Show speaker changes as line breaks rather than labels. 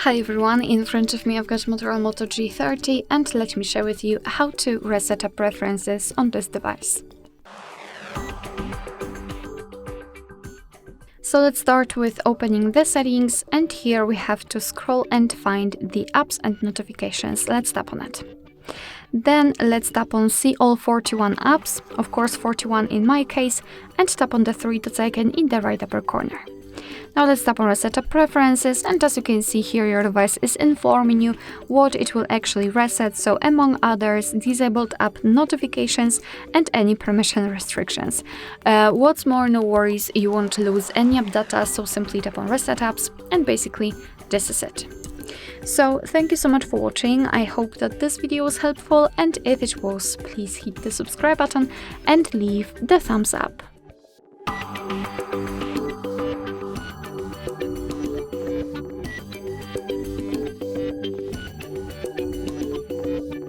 Hi everyone, in front of me I've got MOTOROLA Moto G30 and let me share with you how to reset up preferences on this device. So let's start with opening the settings, and here we have to scroll and find the apps and notifications. Let's tap on it. Then let's tap on see all 41 apps, of course 41 in my case, and tap on the three dots icon in the right upper corner. Now let's tap on Reset Up Preferences, and as you can see here, your device is informing you what it will actually reset, so among others, disabled app notifications and any permission restrictions. What's more, no worries, you won't lose any app data, so simply tap on Reset Apps, and basically this is it. So thank you so much for watching. I hope that this video was helpful, and if it was, please hit the subscribe button and leave the thumbs up.